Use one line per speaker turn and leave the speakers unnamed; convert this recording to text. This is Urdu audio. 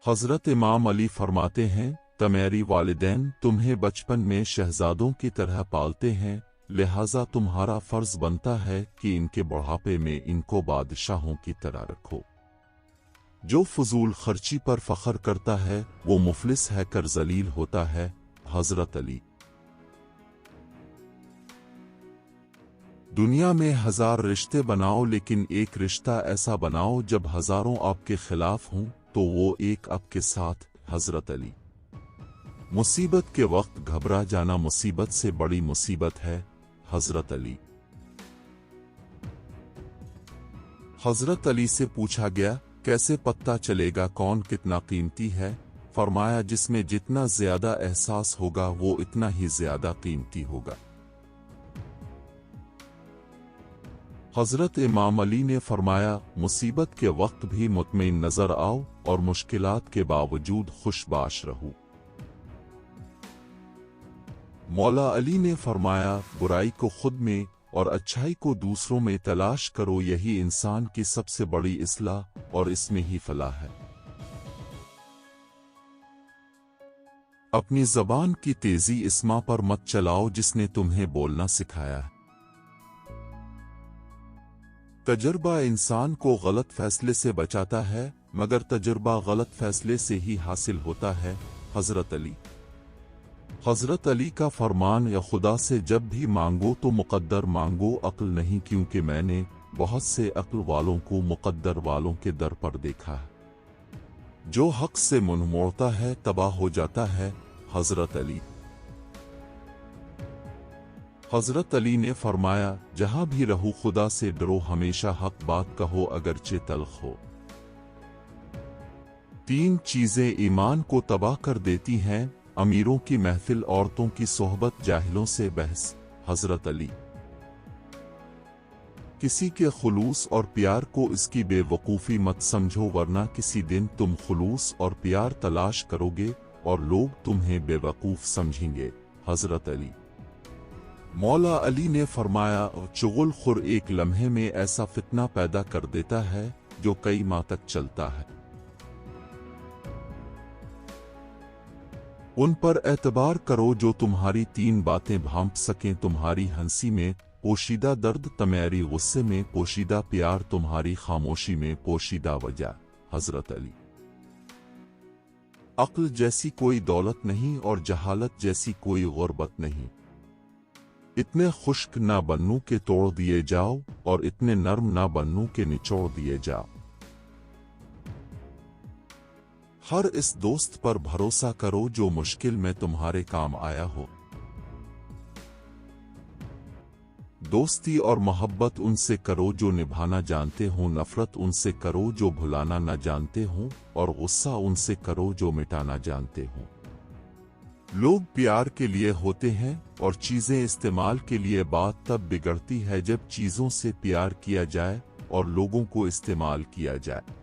حضرت امام علی فرماتے ہیں، تمہاری والدین تمہیں بچپن میں شہزادوں کی طرح پالتے ہیں، لہذا تمہارا فرض بنتا ہے کہ ان کے بڑھاپے میں ان کو بادشاہوں کی طرح رکھو۔ جو فضول خرچی پر فخر کرتا ہے وہ مفلس ہے کر ذلیل ہوتا ہے۔ حضرت علی۔ دنیا میں 1000 رشتے بناؤ لیکن ایک رشتہ ایسا بناؤ جب ہزاروں آپ کے خلاف ہوں تو وہ ایک آپ کے ساتھ۔ حضرت علی۔ مصیبت کے وقت گھبرا جانا مصیبت سے بڑی مصیبت ہے۔ حضرت علی۔ حضرت علی سے پوچھا گیا، کیسے پتہ چلے گا کون کتنا قیمتی ہے؟ فرمایا، جس میں جتنا زیادہ احساس ہوگا وہ اتنا ہی زیادہ قیمتی ہوگا۔ حضرت امام علی نے فرمایا، مصیبت کے وقت بھی مطمئن نظر آؤ اور مشکلات کے باوجود خوش باش رہو۔ مولا علی نے فرمایا، برائی کو خود میں اور اچھائی کو دوسروں میں تلاش کرو، یہی انسان کی سب سے بڑی اصلاح اور اس میں ہی فلاح ہے۔ اپنی زبان کی تیزی اس ماں پر مت چلاؤ جس نے تمہیں بولنا سکھایا ہے۔ تجربہ انسان کو غلط فیصلے سے بچاتا ہے، مگر تجربہ غلط فیصلے سے ہی حاصل ہوتا ہے۔ حضرت علی۔ حضرت علی کا فرمان، یا خدا سے جب بھی مانگو تو مقدر مانگو، عقل نہیں، کیونکہ میں نے بہت سے عقل والوں کو مقدر والوں کے در پر دیکھا ہے۔ جو حق سے منہ موڑتا ہے تباہ ہو جاتا ہے۔ حضرت علی۔ حضرت علی نے فرمایا، جہاں بھی رہو خدا سے ڈرو، ہمیشہ حق بات کہو اگرچہ تلخ ہو۔ 3 چیزیں ایمان کو تباہ کر دیتی ہیں، امیروں کی محفل، عورتوں کی صحبت، جاہلوں سے بحث۔ حضرت علی۔ کسی کے خلوص اور پیار کو اس کی بے وقوفی مت سمجھو، ورنہ کسی دن تم خلوص اور پیار تلاش کرو گے اور لوگ تمہیں بے وقوف سمجھیں گے۔ حضرت علی۔ مولا علی نے فرمایا، چغل خور ایک لمحے میں ایسا فتنہ پیدا کر دیتا ہے جو کئی ماہ تک چلتا ہے۔ ان پر اعتبار کرو جو تمہاری 3 باتیں بھانپ سکیں، تمہاری ہنسی میں پوشیدہ درد، تمہاری غصے میں پوشیدہ پیار، تمہاری خاموشی میں پوشیدہ وجہ۔ حضرت علی۔ عقل جیسی کوئی دولت نہیں اور جہالت جیسی کوئی غربت نہیں۔ اتنے خشک نہ بنو کہ توڑ دیے جاؤ اور اتنے نرم نہ بنو کہ نچوڑ دیے جاؤ۔ ہر اس دوست پر بھروسہ کرو جو مشکل میں تمہارے کام آیا ہو۔ دوستی اور محبت ان سے کرو جو نبھانا جانتے ہوں، نفرت ان سے کرو جو بھلانا نہ جانتے ہوں، اور غصہ ان سے کرو جو مٹانا جانتے ہوں۔ لوگ پیار کے لیے ہوتے ہیں اور چیزیں استعمال کے لیے، بات تب بگڑتی ہے جب چیزوں سے پیار کیا جائے اور لوگوں کو استعمال کیا جائے۔